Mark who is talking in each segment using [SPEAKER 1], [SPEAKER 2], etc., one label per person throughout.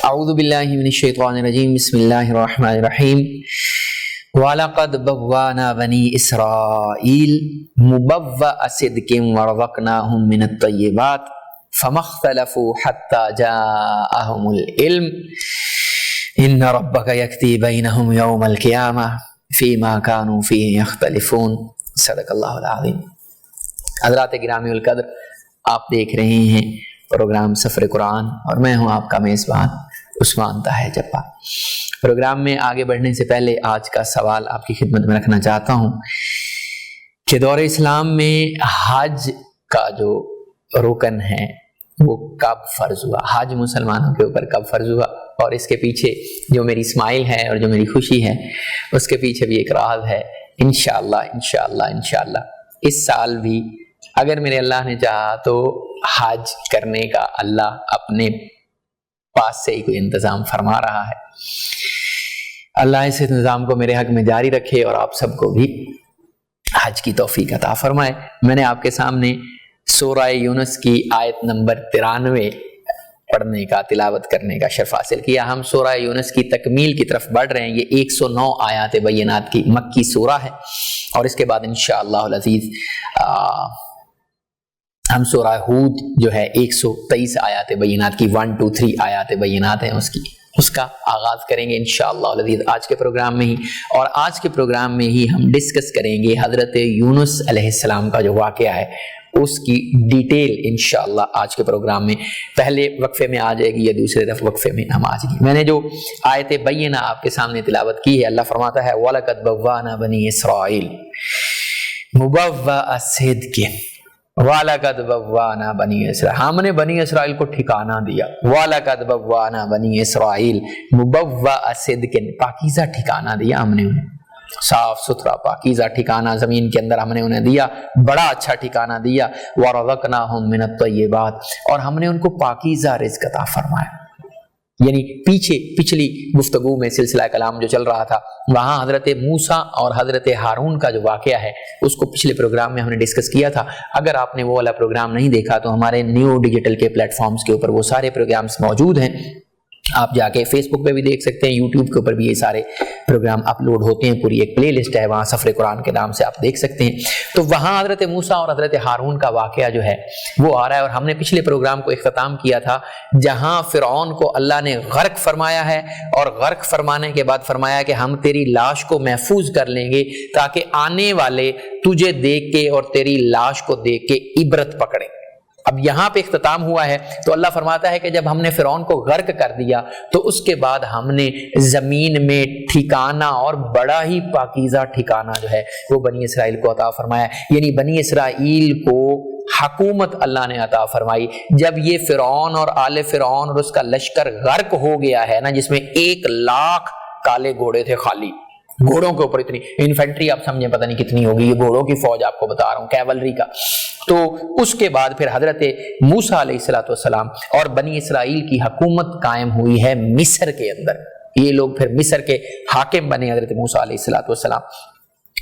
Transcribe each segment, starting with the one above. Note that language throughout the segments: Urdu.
[SPEAKER 1] اعوذ باللہ من الشیطان الرجیم بسم اللہ الرحمن الرحیم وَلَقَدْ بَوَّأْنَا بَنِي إِسْرَائِيلَ مُبَوَّأَ صِدْقٍ وَرَزَقْنَاهُم مِّنَ الطَّيِّبَاتِ فَمَا اخْتَلَفُوا حَتَّىٰ جَاءَهُمُ الْعِلْمُ إِنَّ رَبَّكَ يَقْضِي بَيْنَهُمْ يَوْمَ الْقِيَامَةِ فِيمَا كَانُوا فِيهِ يَخْتَلِفُونَ صدق اللہ العظیم۔ حضرات گرامی القدر، آپ دیکھ رہے ہیں پروگرام سفر قرآن اور میں ہوں آپ کا میزبان عثمان طاہر جبار۔ پروگرام میں آگے بڑھنے سے پہلے آج کا سوال آپ کی خدمت میں رکھنا چاہتا ہوں کہ دور اسلام میں حج کا جو رکن ہے وہ کب فرض ہوا، حج مسلمانوں کے اوپر کب فرض ہوا، اور اس کے پیچھے جو میری اسمائل ہے اور جو میری خوشی ہے اس کے پیچھے بھی ایک راز ہے۔ انشاءاللہ اس سال بھی اگر میرے اللہ نے چاہا تو حج کرنے کا اللہ اپنے پاس سے ہی کوئی انتظام فرما رہا ہے۔ اللہ اس انتظام کو میرے حق میں جاری رکھے اور آپ سب کو بھی حج کی توفیق عطا فرمائے۔ میں نے آپ کے سامنے سورہ یونس کی آیت نمبر 93 پڑھنے کا، تلاوت کرنے کا شرف حاصل کیا۔ ہم سورہ یونس کی تکمیل کی طرف بڑھ رہے ہیں۔ یہ 109 آیات بینات کی مکی سورہ ہے اور اس کے بعد انشاءاللہ العزیز ہم سورہ ہود جو ہے 123 آیات بینات کی 1 2 3 آیات بینات ہیں اس کا آغاز کریں گے انشاءاللہ العزیز آج کے پروگرام میں ہی، اور آج کے پروگرام میں ہی ہم ڈسکس کریں گے حضرت یونس علیہ السلام کا جو واقعہ ہے اس کی ڈیٹیل انشاءاللہ آج کے پروگرام میں پہلے وقفے میں آ جائے گی یا دوسرے وقفے میں ہم آ جائیں گے۔ میں نے جو آیت بینہ آپ کے سامنے تلاوت کی ہے، اللہ فرماتا ہے وَلَقَدْ بَوَّأْنَا بَنِي إِسْرَائِيلَ مُبَوَّأَ صِدْقٍ وَلَقَدْ بَوَّأْنَا بَنِي إِسْرَائِيلَ، ہم نے بنی اسرائیل کو ٹھکانہ دیا۔ وَلَقَدْ بَوَّأْنَا بَنِي إِسْرَائِيلَ مُبَوَّأَ صِدْقٍ، پاکیزہ ٹھکانہ دیا ہم نے انہیں، صاف ستھرا پاکیزہ ٹھکانہ زمین کے اندر ہم نے انہیں دیا، بڑا اچھا ٹھکانہ دیا۔ وَرَزَقْنَاهُم مِّنَ الطَّيِّبَاتِ، اور ہم نے ان کو پاکیزہ رزق عطا فرمایا۔ یعنی پچھلی گفتگو میں سلسلہ کلام جو چل رہا تھا وہاں حضرت موسیٰ اور حضرت ہارون کا جو واقعہ ہے اس کو پچھلے پروگرام میں ہم نے ڈسکس کیا تھا۔ اگر آپ نے وہ والا پروگرام نہیں دیکھا تو ہمارے نیو ڈیجیٹل کے پلیٹ فارمز کے اوپر وہ سارے پروگرامز موجود ہیں، آپ جا کے فیس بک پہ بھی دیکھ سکتے ہیں، یوٹیوب کے اوپر بھی یہ سارے پروگرام اپلوڈ ہوتے ہیں، پوری ایک پلے لسٹ ہے وہاں سفر قرآن کے نام سے آپ دیکھ سکتے ہیں۔ تو وہاں حضرت موسیٰ اور حضرت ہارون کا واقعہ جو ہے وہ آ رہا ہے، اور ہم نے پچھلے پروگرام کو اختتام کیا تھا جہاں فرعون کو اللہ نے غرق فرمایا ہے، اور غرق فرمانے کے بعد فرمایا کہ ہم تیری لاش کو محفوظ کر لیں گے تاکہ آنے والے تجھے دیکھ کے اور تیری لاش کو دیکھ کے عبرت پکڑیں۔ اب یہاں پہ اختتام ہوا ہے تو اللہ فرماتا ہے کہ جب ہم نے فرعون کو غرق کر دیا تو اس کے بعد ہم نے زمین میں ٹھکانہ اور بڑا ہی پاکیزہ ٹھکانہ جو ہے وہ بنی اسرائیل کو عطا فرمایا، یعنی بنی اسرائیل کو حکومت اللہ نے عطا فرمائی۔ جب یہ فرعون اور آل فرعون اور اس کا لشکر غرق ہو گیا ہے نا، جس میں 1,00,000 کالے گھوڑے تھے، خالی گھوڑوں کے اوپر اتنی انفینٹری آپ سمجھیں پتہ نہیں کتنی ہوگی، یہ گھوڑوں کی فوج آپ کو بتا رہا ہوں، کیولری کا۔ تو اس کے بعد پھر حضرت موسیٰ علیہ السلام اور بنی اسرائیل کی حکومت قائم ہوئی ہے مصر کے اندر۔ یہ لوگ پھر مصر کے حاکم بنے، حضرت موسیٰ علیہ السلام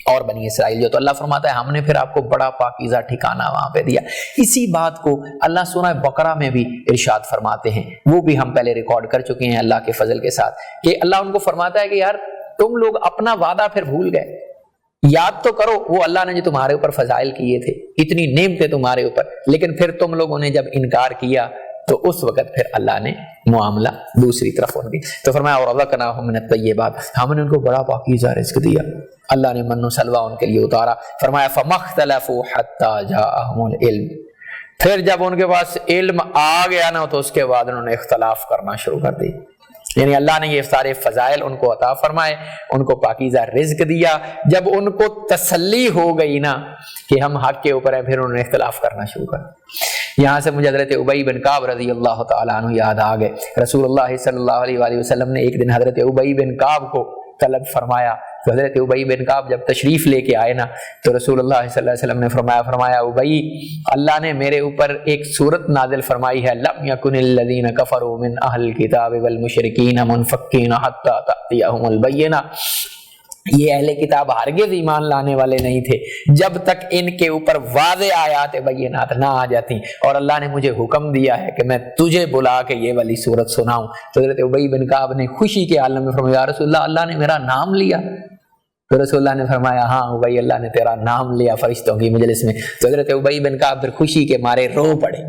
[SPEAKER 1] اور بنی اسرائیل جو۔ تو اللہ فرماتا ہے ہم نے پھر آپ کو بڑا پاکیزہ ٹھکانہ وہاں پہ دیا۔ اسی بات کو اللہ سورہ بقرہ میں بھی ارشاد فرماتے ہیں، وہ بھی ہم پہلے ریکارڈ کر چکے ہیں اللہ کے فضل کے ساتھ، کہ اللہ ان کو فرماتا ہے کہ یار تم لوگ اپنا وعدہ پھر بھول گئے، یاد تو کرو وہ اللہ نے جو تمہارے اوپر فضائل کیے تھے، اتنی نعمتیں تمہارے اوپر، لیکن پھر تم لوگوں نے جب انکار کیا تو اس وقت پھر اللہ نے معاملہ دوسری طرف ان کی۔ تو فرمایا وَرَزَقْنَاهُم مِّنَ الطَّيِّبَاتِ، ہم نے ان کو بڑا پاکیزہ رزق دیا، اللہ نے من و سلوہ ان کے لیے اتارا۔ فرمایا فَمَا اخْتَلَفُوا حَتَّىٰ جَاءَهُمُ الْعِلْمُ، پھر جب ان کے پاس علم آ گیا نا تو اس کے بعد انہوں نے اختلاف کرنا شروع کر دی۔ یعنی اللہ نے یہ سارے فضائل ان کو عطا فرمائے، ان کو پاکیزہ رزق دیا، جب ان کو تسلی ہو گئی نا کہ ہم حق کے اوپر ہیں پھر انہوں نے اختلاف کرنا شروع کر۔ یہاں سے مجھے حضرت ابی بن کعب رضی اللہ تعالیٰ عنہ یاد آ گئے۔ رسول اللہ صلی اللہ علیہ وآلہ وسلم نے ایک دن حضرت ابی بن کعب کو طلب فرمایا، تو حضرت ابی بن کعب جب تشریف لے کے آئے نا تو رسول اللہ صلی اللہ علیہ وسلم نے فرمایا ابی، اللہ نے میرے اوپر ایک سورت نازل فرمائی ہے، لم یکن الذین کفروا من اہل الکتاب والمشرکین منفکین حتی تأتیہم البینہ، یہ اہل کتاب ہرگز ایمان لانے والے نہیں تھے جب تک ان کے اوپر واضح آیات بینات نہ آ جاتی، اور اللہ نے مجھے حکم دیا ہے کہ میں تجھے بلا کے یہ والی صورت سناؤں۔ تو حضرت ابی بن کعب نے خوشی کے عالم میں فرمایا، یا رسول اللہ، اللہ نے میرا نام لیا؟ تو رسول اللہ نے فرمایا، ہاں ابی، اللہ نے تیرا نام لیا فرشتوں کی مجلس میں۔ تو حضرت ابی بن کعب پھر خوشی کے مارے رو پڑے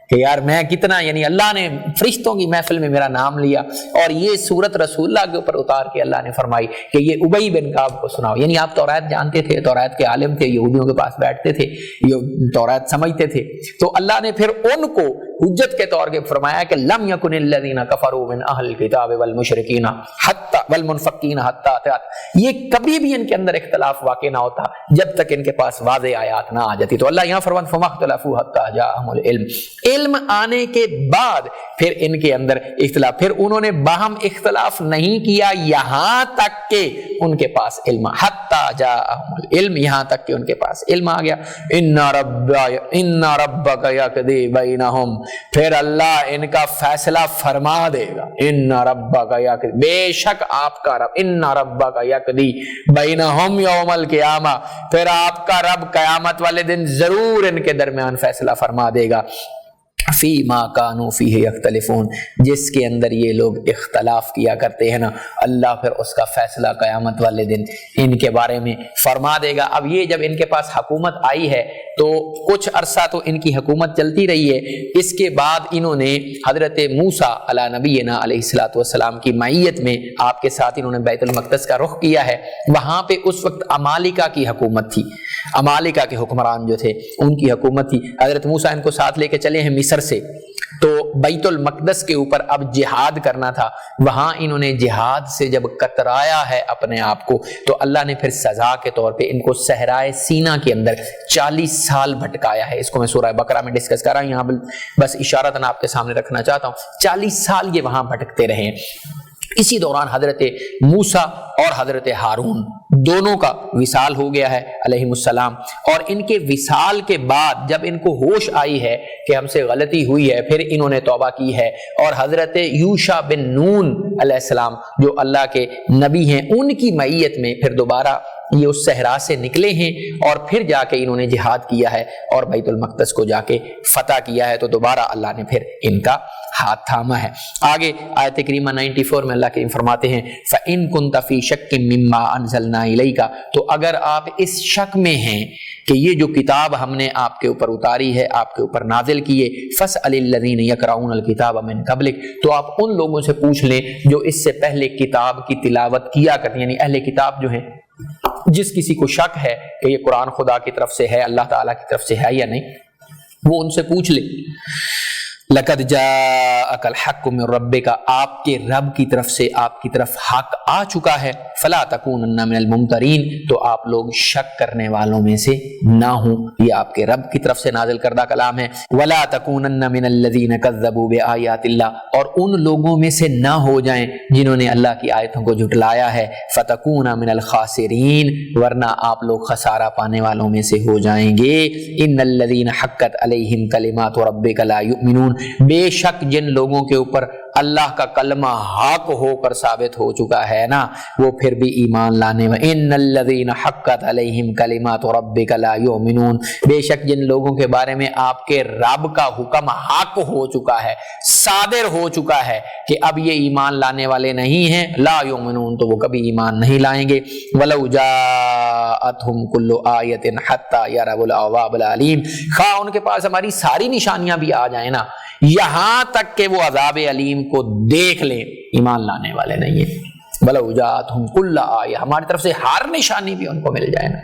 [SPEAKER 1] کہ یار میں کتنا، یعنی اللہ نے فرشتوں کی محفل میں میرا نام لیا، اور یہ صورت رسول اللہ کے اوپر اتار کے اللہ نے فرمائی کہ یہ ابی بن کعب کو سناؤ۔ یعنی آپ توریت جانتے تھے، توریت کے عالم تھے، یہودیوں کے پاس بیٹھتے تھے، یہ توریت سمجھتے تھے، تو اللہ نے پھر ان کو حجت کے طور پہ فرمایا کہ لم یکن الذین کفروا من اہل الکتاب والمشرکین حتی والمنفقین حتی اتیات، یہ کبھی بھی ان کے اندر اختلاف واقع نہ ہوتا جب تک ان کے پاس واضح آیات نہ آ جاتی۔ تو اللہ یہاں فرمان فما اختلفوا حتی جاءہم العلم، علم آنے کے بعد پھر ان کے اندر اختلاف، پھر انہوں نے باہم اختلاف نہیں کیا یہاں تک کہ ان کے پاس علم، حتی جاءہم العلم، یہاں تک کہ ان کے پاس علم آ گیا۔ ان ربک یقضی بینہم، پھر اللہ ان کا فیصلہ فرما دے گا۔ ان ربک یقضی، بے شک آپ کا رب، ان ربک یقضی بینہم یوم القیامہ، پھر آپ کا رب قیامت والے دن ضرور ان کے درمیان فیصلہ فرما دے گا۔ فی ما کانوا فیہ یختلفون، جس کے اندر یہ لوگ اختلاف کیا کرتے ہیں نا، اللہ پھر اس کا فیصلہ قیامت والے دن ان کے بارے میں فرما دے گا۔ اب یہ جب ان کے پاس حکومت آئی ہے تو کچھ عرصہ تو ان کی حکومت چلتی رہی ہے، اس کے بعد انہوں نے حضرت موسیٰ علی نبینا علیہ الصلوۃ والسلام کی معیت میں آپ کے ساتھ انہوں نے بیت المقدس کا رخ کیا ہے۔ وہاں پہ اس وقت امالیکہ کی حکومت تھی، امالیکہ کے حکمران جو تھے ان کی حکومت تھی۔ حضرت موسیٰ ان کو ساتھ لے کے چلے ہیں مصر سے، تو بیت المقدس کے اوپر اب جہاد کرنا تھا، وہاں انہوں نے جہاد سے جب کترایا ہے اپنے آپ کو، تو اللہ نے پھر سزا کے طور پہ ان کو صحرائے سینا کے اندر 40 سال بھٹکایا ہے۔ اس کو میں سورہ بقرہ میں ڈسکس کر رہا ہوں، یہاں بس اشارتاً آپ کے سامنے رکھنا چاہتا ہوں۔ 40 سال یہ وہاں بھٹکتے رہے۔ اسی دوران حضرت موسیٰ اور حضرت ہارون دونوں کا وصال ہو گیا ہے علیہم السلام، اور ان کے وصال کے بعد جب ان کو ہوش آئی ہے کہ ہم سے غلطی ہوئی ہے، پھر انہوں نے توبہ کی ہے، اور حضرت یوشع بن نون علیہ السلام جو اللہ کے نبی ہیں ان کی معیت میں پھر دوبارہ یہ اس صحرا سے نکلے ہیں، اور پھر جا کے انہوں نے جہاد کیا ہے اور بیت المقدس کو جا کے فتح کیا ہے، تو دوبارہ اللہ نے پھر ان کا ہاتھ تھاما ہے۔ آگے آیت کریمہ 94 میں اللہ کریم فرماتے ہیں فَإِن كُنْتَ فِي شَكٍّ مِّمَّا أَنزَلْنَا إِلَيْكَ، تو اگر آپ اس شک میں ہیں کہ یہ جو کتاب ہم نے آپ کے اوپر اتاری ہے، آپ کے اوپر نازل کیے، فَاسْأَلِ الَّذِينَ يَقْرَؤُونَ الْكِتَابَ مِن قَبْلِكَ، تو آپ ان لوگوں سے پوچھ لیں جو اس سے پہلے کتاب کی تلاوت کیا کرتے ہیں، یعنی اہل کتاب جو ہیں، جس کسی کو شک ہے کہ یہ قرآن خدا کی طرف سے ہے، اللہ تعالیٰ کی طرف سے ہے یا نہیں، وہ ان سے پوچھ لے۔ لَقَدْ جَاءَكَ الْحَقُّ مِن رَبِّكَ، آپ کے رب کی طرف سے آپ کی طرف حق آ چکا ہے، فَلَا تَكُونَنَّ مِنَ الْمُمْتَرِينَ، تو آپ لوگ شک کرنے والوں میں سے نہ ہوں، یہ آپ کے رب کی طرف سے نازل کردہ کلام ہے۔ وَلَا تَكُونَنَّ مِنَ الَّذِينَ كَذَّبُوا بِآيَاتِ اللَّهِ، اور ان لوگوں میں سے نہ ہو جائیں جنہوں نے اللہ کی آیتوں کو جھٹلایا ہے، فَتَكُونَ مِنَ الْخَاسِرِينَ، ورنہ آپ لوگ خسارہ پانے والوں میں سے ہو جائیں گے۔ إِنَّ الَّذِينَ حَقَّتْ عَلَيْهِمْ كَلِمَاتُ رَبِّكَ لَا يُؤْمِنُونَ، بے شک جن لوگوں کے اوپر اللہ کا کلمہ حق ہو کر ثابت ہو چکا ہے نا، وہ پھر بھی ایمان لانے والے۔ ان الذین حقت علیہم کلمات ربک لا یؤمنون، بے شک جن لوگوں کے بارے میں آپ کے رب کا حکم حق ہو چکا ہے، صادر ہو چکا ہے کہ اب یہ ایمان لانے والے نہیں ہیں، لا یؤمنون، تو وہ کبھی ایمان نہیں لائیں گے۔ ولو جاءتہم کل آیۃ حتی یروا العذاب العلیم، خواہ ان کے پاس ہماری ساری نشانیاں بھی آ جائیں نا، یہاں تک کہ وہ عذاب علیم کو دیکھ لیں، ایمان لانے والے نہیں ہیں۔ بلو جاءتہم کل آیہ، ہماری طرف سے ہر نشانی بھی ان کو مل جائے نا،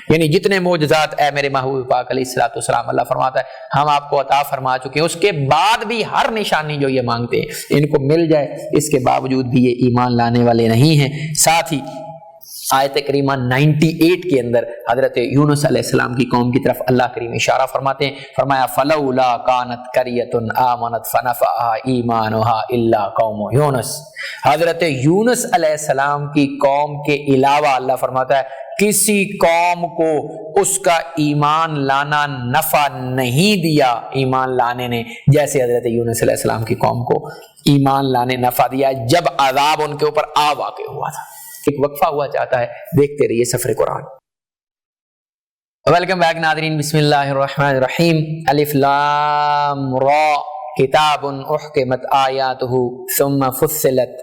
[SPEAKER 1] یعنی جتنے معجزات اے میرے محبوب پاک علیہ الصلوۃ والسلام اللہ فرماتا ہے ہم آپ کو عطا فرما چکے ہیں، اس کے بعد بھی ہر نشانی جو یہ مانگتے ہیں ان کو مل جائے، اس کے باوجود بھی یہ ایمان لانے والے نہیں ہیں۔ ساتھ ہی آیت کریمہ 98 کے اندر حضرت یونس علیہ السلام کی قوم کی طرف اللہ کریم اشارہ فرماتے ہیں، فرمایا فلولا کانت قریۃ آمنت فنفعها ایمانها الا قوم یونس، حضرت یونس علیہ السلام کی قوم کے علاوہ اللہ فرماتا ہے کسی قوم کو اس کا ایمان لانا نفع نہیں دیا، ایمان لانے نے، جیسے حضرت یونس علیہ السلام کی قوم کو ایمان لانے نفع دیا جب عذاب ان کے اوپر آ واقع ہوا تھا۔ ایک وقفہ ہوا چاہتا ہے، دیکھتے رہیے سفر قرآن۔ ویلکم بیک ناظرین، بسم اللہ الرحمن الرحیم۔ الف لام را کتاب احکمت آیاتہ ثم فصلت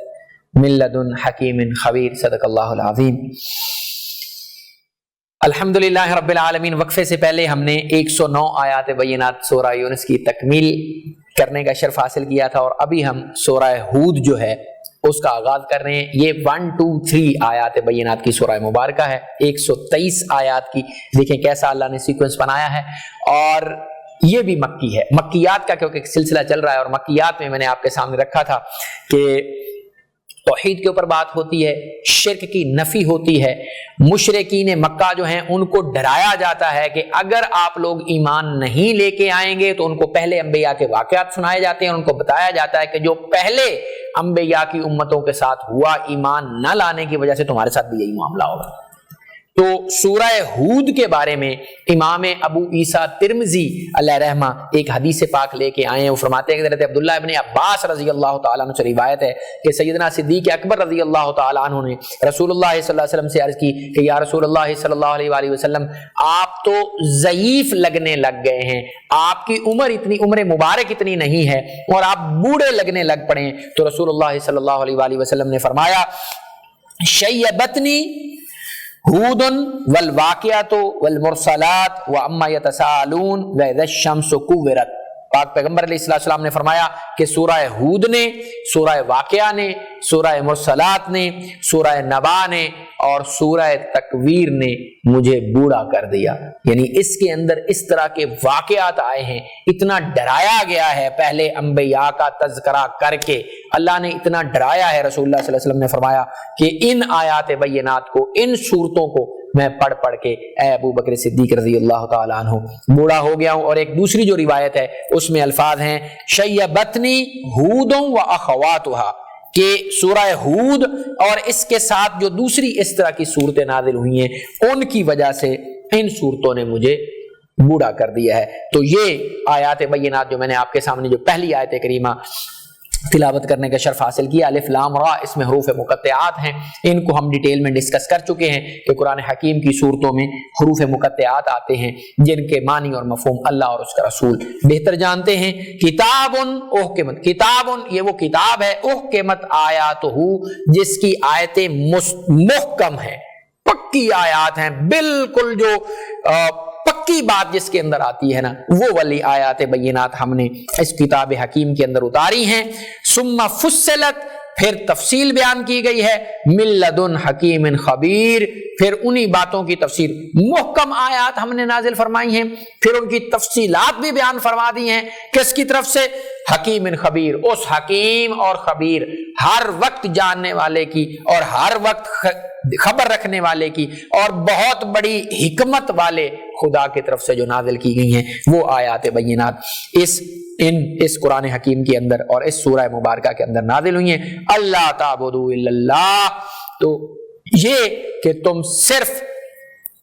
[SPEAKER 1] من لدن حکیم خبیر، صدق اللہ العظیم۔ الحمدللہ رب العالمین۔ وقفے سے پہلے ہم نے 109 آیات بینات سورہ یونس کی تکمیل کرنے کا شرف حاصل کیا تھا، اور ابھی ہم سورہ ہود جو ہے اس کا آغاز کر رہے ہیں۔ یہ 1 2 3 آیات بینات کی سورہ مبارکہ ہے، 123 آیات کی۔ دیکھیں کیسا اللہ نے سیکوینس بنایا ہے، اور یہ بھی مکی ہے۔ مکیات کا کیونکہ ایک سلسلہ چل رہا ہے، اور مکیات میں نے آپ کے سامنے رکھا تھا کہ توحید کے اوپر بات ہوتی ہے، شرک کی نفی ہوتی ہے۔ مشرکین مکہ جو ہیں ان کو ڈرایا جاتا ہے کہ اگر آپ لوگ ایمان نہیں لے کے آئیں گے تو ان کو پہلے انبیاء کے واقعات سنائے جاتے ہیں، ان کو بتایا جاتا ہے کہ جو پہلے انبیاء کی امتوں کے ساتھ ہوا، ایمان نہ لانے کی وجہ سے تمہارے ساتھ بھی یہی معاملہ ہوگا۔ تو سورہ ہود کے بارے میں امام ابو عیسیٰ ترمذی علیہ رحمہ ایک حدیث پاک لے کے آئے ہیں۔ وہ فرماتے ہیں کہ حضرت عبداللہ ابن عباس رضی اللہ تعالیٰ عنہ سے روایت ہے کہ سیدنا صدیق اکبر رضی اللہ تعالیٰ عنہ نے رسول اللہ صلی اللہ علیہ وسلم سے عرض کی کہ یا رسول اللہ صلی اللہ علیہ وآلہ وسلم، آپ تو ضعیف لگنے لگ گئے ہیں، آپ کی عمر مبارک اتنی نہیں ہے، اور آپ بوڑھے لگنے لگ پڑے ہیں۔ تو رسول اللہ صلی اللہ علیہ وآلہ وسلم نے فرمایا شیبتنی ہود والواقعات والمرسلات واما یتساءلون واذا الشمس کورت۔ پاک پیغمبر علیہ السلام نے فرمایا کہ سورہ ہود نے، سورہ واقعہ نے، سورہ مرسلات نے، سورہ نبا نے اور سورہ تکویر نے مجھے بوڑھا کر دیا۔ یعنی اس کے اندر اس طرح کے واقعات آئے ہیں، اتنا ڈرایا گیا ہے پہلے انبیاء کا تذکرہ کر کے، اللہ نے اتنا ڈرایا ہے۔ رسول اللہ صلی اللہ علیہ وسلم نے فرمایا کہ ان آیات بینات کو، ان صورتوں کو میں پڑھ پڑھ کے اے ابو بکر صدیق رضی اللہ تعالیٰ عنہ بوڑھا ہو گیا ہوں۔ اور ایک دوسری جو روایت ہے اس میں الفاظ ہیں شیبتنی ہود و اخواتھا، کہ سورہ ہود اور اس کے ساتھ جو دوسری اس طرح کی صورتیں نازل ہوئی ہیں ان کی وجہ سے ان صورتوں نے مجھے بوڑھا کر دیا ہے۔ تو یہ آیات بینات جو میں نے آپ کے سامنے جو پہلی آیت کریمہ تلاوت کرنے کا شرف حاصل کیا، الف لام را، اس میں حروف مقطعات ہیں، ان کو ہم ڈیٹیل میں ڈسکس کر چکے ہیں کہ قرآن حکیم کی صورتوں میں حروف مقطعات آتے ہیں جن کے معنی اور مفہوم اللہ اور اس کا رسول بہتر جانتے ہیں۔ کتاب احکمت، کتاب یہ وہ کتاب ہے احکمت آیاتہ، جس کی آیتیں محکم ہیں، پکی آیات ہیں، بالکل جو پکی بات جس کے اندر آتی ہے نا، وہ والی آیات بینات ہم نے اس کتاب حکیم کے اندر اتاری ہیں۔ ثم فصلت، پھر تفصیل بیان کی گئی ہے، من لدن حکیم خبیر، پھر انہی باتوں کی تفصیل، محکم آیات ہم نے نازل فرمائی ہیں، پھر ان کی تفصیلات بھی بیان فرما دی ہیں، کس کی طرف سے؟ حکیم خبیر، اس حکیم اور خبیر، ہر وقت جاننے والے کی اور ہر وقت خبر رکھنے والے کی اور بہت بڑی حکمت والے خدا کی طرف سے جو نازل کی گئی ہیں وہ آیات بینات اس قرآن حکیم کے اندر اور اس سورہ مبارکہ کے اندر نازل ہوئی ہیں۔ اللہ تعبدوا الا اللہ، تو یہ کہ تم صرف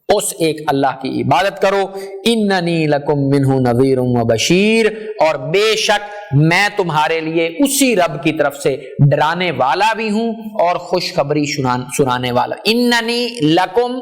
[SPEAKER 1] اس ایک اللہ کی عبادت کرو۔ اننی لکم منہ نذیر و بشیر، اور بے شک میں تمہارے لیے اسی رب کی طرف سے ڈرانے والا بھی ہوں اور خوشخبری سنانے والا۔ اننی لکم،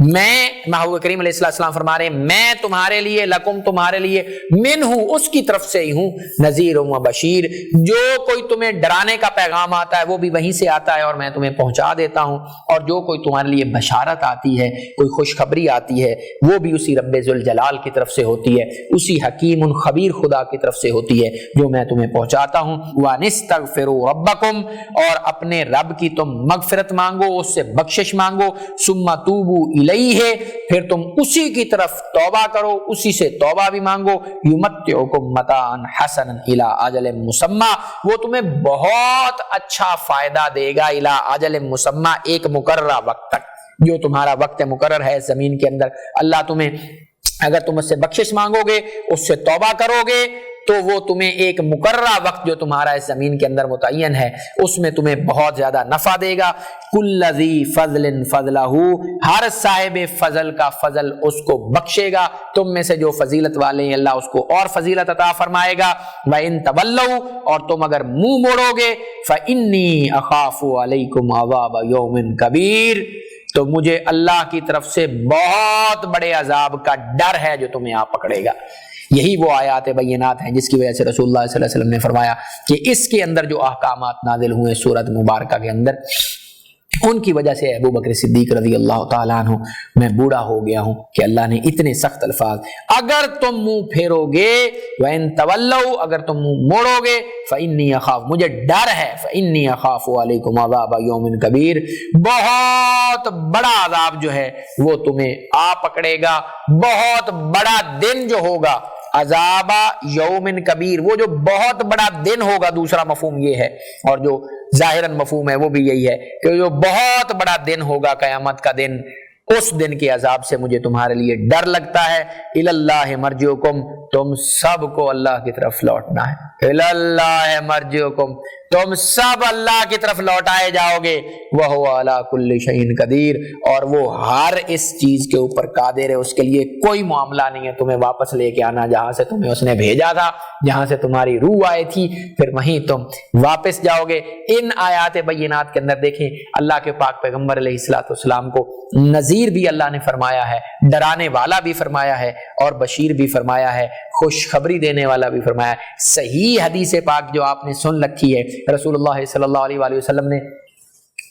[SPEAKER 1] میں، محبوب کریم علیہ السلام فرما رہے ہیں میں تمہارے لیے، لکم تمہارے لیے، منہ اس کی طرف سے ہی ہوں، نذیر و بشیر، جو کوئی تمہیں ڈرانے کا پیغام آتا ہے وہ بھی وہیں سے آتا ہے اور میں تمہیں پہنچا دیتا ہوں، اور جو کوئی تمہارے لیے بشارت آتی ہے، کوئی خوشخبری آتی ہے، وہ بھی اسی رب ذوالجلال کی طرف سے ہوتی ہے، اسی حکیم خبیر خدا کی طرف سے ہوتی ہے جو میں تمہیں پہنچاتا ہوں۔ وَانِسْتَغْفِرُوا رَبَّكُمْ، اور اپنے رب کی تم مغفرت مانگو، اس سے بخشش مانگو، ثُمَّ تُوبُوا إِلَيْهِ، پھر تم اسی کی طرف توبہ کرو، اسی سے توبہ بھی مانگو۔ يُمَتِّعُكُمْ مَتَاعًا حَسَنًا إِلَىٰ أَجَلٍ مُّسَمًّى، وہ تمہیں بہت اچھا فائدہ دے گا، إِلَىٰ أَجَلٍ مُّسَمًّى، ایک مقررہ وقت تک، جو تمہارا وقت مقرر ہے زمین کے اندر۔ اللہ تمہیں، اگر تم اس سے بخشش مانگو گے، اس سے توبہ کرو گے، تو وہ تمہیں ایک مقررہ وقت جو تمہارا اس زمین کے اندر متعین ہے اس میں تمہیں بہت زیادہ نفع دے گا. کل ذی فضل فضلہ، ہر صاحب فضل کا فضل اس کو بخشے گا. تم میں سے جو فضیلت والے ہیں اللہ اس کو اور فضیلت عطا فرمائے گا. وَإِن تَوَلَّوْا، اور تم اگر منہ موڑو گے، فَإِنِّي أَخَافُ عَلَيْكُمْ عَذَابَ يَوْمٍ كَبِيرٍ، تو مجھے اللہ کی طرف سے بہت بڑے عذاب کا ڈر ہے جو تمہیں آ پکڑے گا. یہی وہ آیات بینات ہیں جس کی وجہ سے رسول اللہ صلی اللہ علیہ وسلم نے فرمایا کہ اس کے اندر جو احکامات نازل ہوئے سورۃ مبارکہ کے اندر، ان کی وجہ سے ابو بکر صدیق رضی اللہ تعالیٰ عنہ میں بوڑھا ہو گیا ہوں کہ اللہ نے اتنے سخت الفاظ، اگر تم منہ پھیرو گے، وَإِن تَوَلَّوْا، اگر تم منہ موڑو گے، فَإِنِّي أَخَافُ، مجھے ڈر ہے، فَإِنِّي أَخَافُ عَلَيْكُمْ عَذَابَ يَوْمٍ كَبِيرٍ، بہت بڑا عذاب جو ہے وہ تمہیں آ پکڑے گا. بہت بڑا دن جو ہوگا، عذاب یومن کبیر، وہ جو بہت بڑا دن ہوگا، دوسرا مفہوم یہ ہے، اور جو ظاہراً مفہوم ہے وہ بھی یہی ہے کہ جو بہت بڑا دن ہوگا قیامت کا دن، اس دن کے عذاب سے مجھے تمہارے لیے ڈر لگتا ہے. الی اللہ مرجعکم، تم سب کو اللہ کی طرف لوٹنا ہے. الی اللہ مرجعکم، تم سب اللہ کی طرف لوٹائے جاؤ گے. وَهُوَ عَلَى كُلِّ شَيْءٍ قَدِيرٌ، اور وہ ہر اس چیز کے اوپر قادر ہے، اس کے لیے کوئی معاملہ نہیں ہے تمہیں واپس لے کے آنا جہاں سے تمہیں اس نے بھیجا تھا، جہاں سے تمہاری روح آئی تھی، پھر وہیں تم واپس جاؤ گے. ان آیات بینات کے اندر دیکھیں اللہ کے پاک پیغمبر علیہ الصلوۃ والسلام کو نذیر بھی اللہ نے فرمایا ہے، ڈرانے والا بھی فرمایا ہے، اور بشیر بھی فرمایا ہے، خوشخبری دینے والا بھی فرمایا ہے. صحیح حدیث پاک جو آپ نے سن رکھی ہے، رسول اللہ صلی اللہ علیہ وآلہ وسلم نے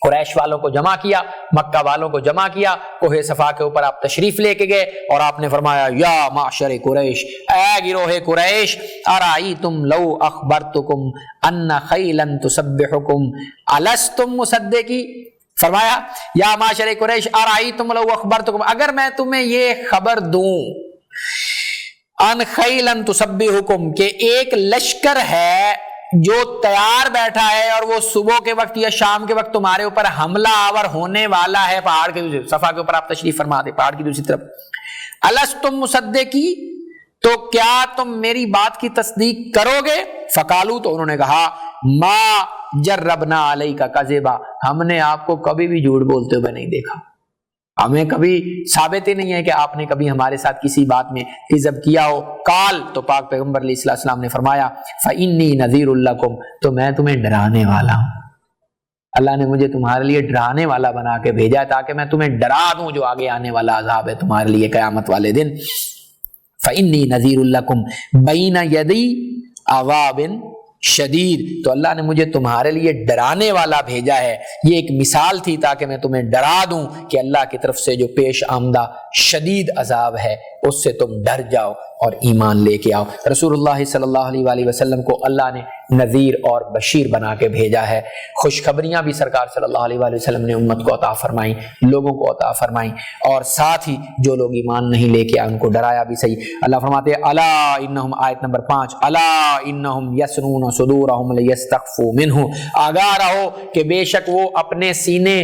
[SPEAKER 1] قریش والوں کو جمع کیا، مکہ والوں کو جمع کیا، کوہ صفا کے اوپر آپ تشریف لے کے گئے اور آپ نے فرمایا یا معشر قریش، اے گروہ قریش، ارائیتم لو اخبرتکم ان خیلا تسبحکم الستم مصدقی، فرمایا یا معشر قریش ارائیتم لو اخبرتکم، اگر میں تمہیں یہ خبر دوں ان خیلا تسبحکم، کہ ایک لشکر ہے جو تیار بیٹھا ہے اور وہ صبح کے وقت یا شام کے وقت تمہارے اوپر حملہ آور ہونے والا ہے، پہاڑ کے دوسری صفا کے اوپر آپ تشریف فرما دے، پہاڑ کی دوسری طرف، الستم مصدقی، تو کیا تم میری بات کی تصدیق کرو گے؟ فقالو، تو انہوں نے کہا ما جربنا علیک کذبا، ہم نے آپ کو کبھی بھی جھوٹ بولتے ہوئے نہیں دیکھا، ہمیں کبھی ثابت ہی نہیں ہے کہ آپ نے کبھی ہمارے ساتھ کسی بات میں کذب کیا ہو. قال، تو پاک پیغمبر علیہ السلام نے فرمایا فإنی نذیر لکم، تو میں تمہیں ڈرانے والا ہوں، اللہ نے مجھے تمہارے لیے ڈرانے والا بنا کے بھیجا تاکہ میں تمہیں ڈرا دوں جو آگے آنے والا عذاب ہے تمہارے لیے قیامت والے دن. فإنی نذیر لکم بین یدی عذاب شدید، تو اللہ نے مجھے تمہارے لیے ڈرانے والا بھیجا ہے. یہ ایک مثال تھی تاکہ میں تمہیں ڈرا دوں کہ اللہ کی طرف سے جو پیش آمدہ شدید عذاب ہے اس سے تم ڈر جاؤ اور ایمان لے کے آؤ. رسول اللہ صلی اللہ علیہ وآلہ وسلم کو اللہ نے نذیر اور بشیر بنا کے بھیجا ہے. خوشخبریاں بھی سرکار صلی اللہ علیہ وآلہ وسلم نے امت کو عطا فرمائیں، لوگوں کو عطا فرمائیں، اور ساتھ ہی جو لوگ ایمان نہیں لے کے آئے ان کو ڈرایا بھی صحیح. اللہ فرماتے ہیں الا انہم، آیت نمبر 5، الا انہم یسنون صدورہم لیستخفوا منہ، آگاہ رہو کہ بے شک وہ اپنے سینے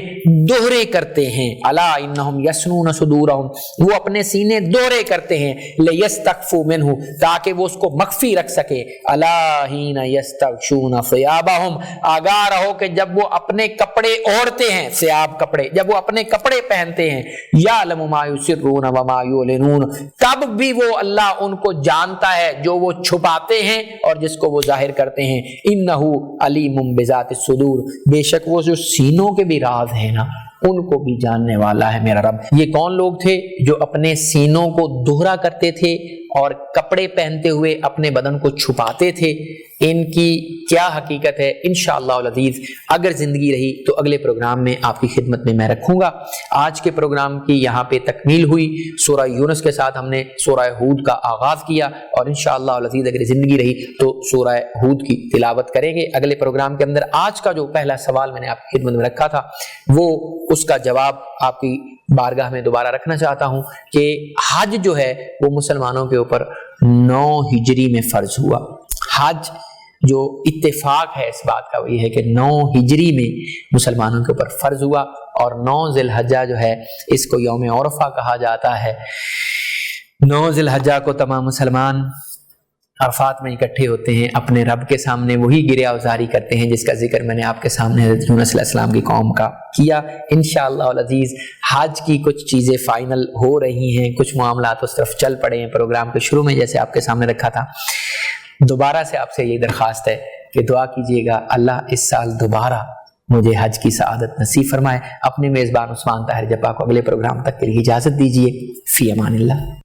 [SPEAKER 1] دوہرے کرتے ہیں. الا انہم یسنون صدورہم، وہ اپنے سینے دوہرے کرتے ہیں، لیستخفوا منہ، تاکہ وہ اس کو مخفی رکھ سکے. الا حین یستغشون ثیابہم، آگاہ رہو کہ جب وہ اپنے کپڑے اوڑھتے ہیں، ثیاب کپڑے، جب وہ اپنے کپڑے پہنتے ہیں، یعلم ما یسرون وما یعلنون، تب بھی وہ اللہ ان کو جانتا ہے جو وہ چھپاتے ہیں اور جس کو وہ ظاہر کرتے ہیں. انہ علیم بذات الصدور، بے شک وہ جو سینوں کے بھی راز ہیں نا ان کو بھی جاننے والا ہے میرا رب. یہ کون لوگ تھے جو اپنے سینوں کو دوہرا کرتے تھے اور کپڑے پہنتے ہوئے اپنے بدن کو چھپاتے تھے؟ ان کی کیا حقیقت ہے انشاءاللہ العزیز اگر زندگی رہی تو اگلے پروگرام میں آپ کی خدمت میں میں رکھوں گا. آج کے پروگرام کی یہاں پہ تکمیل ہوئی. سورہ یونس کے ساتھ ہم نے سورہ ہود کا آغاز کیا اور انشاءاللہ العزیز اگر زندگی رہی تو سورہ ہود کی تلاوت کریں گے. اگلے پروگرام کے اندر آج کا جو پہلا سوال میں نے آپ کی خدمت میں رکھا تھا وہ اس کا جواب آپ کی بارگاہ میں دوبارہ رکھنا چاہتا ہوں کہ حج جو ہے وہ مسلمانوں کے اوپر 9 ہجری میں فرض ہوا. حج جو اتفاق ہے اس بات کا وہ یہ ہے کہ 9 ہجری میں مسلمانوں کے اوپر فرض ہوا اور 9 ذی الحجہ جو ہے اس کو یوم عرفہ کہا جاتا ہے. 9 ذی الحجہ کو تمام مسلمان عرفات میں اکٹھے ہوتے ہیں، اپنے رب کے سامنے وہی گریہ ازاری کرتے ہیں جس کا ذکر میں نے آپ کے سامنے حضرت یونس علیہ السلام کی قوم کا کیا۔ انشاءاللہ العزیز حج کی کچھ چیزیں فائنل ہو رہی ہیں، کچھ معاملات اس طرف چل پڑے ہیں پروگرام کے شروع میں جیسے آپ کے سامنے رکھا تھا۔ دوبارہ سے آپ سے یہ درخواست ہے کہ دعا کیجیے گا اللہ اس سال دوبارہ مجھے حج کی سعادت نصیب فرمائے۔ اپنے میزبان عثمان طاہر جپا کو اگلے پروگرام تک کے لیے اجازت دیجیے۔ فی امان اللہ۔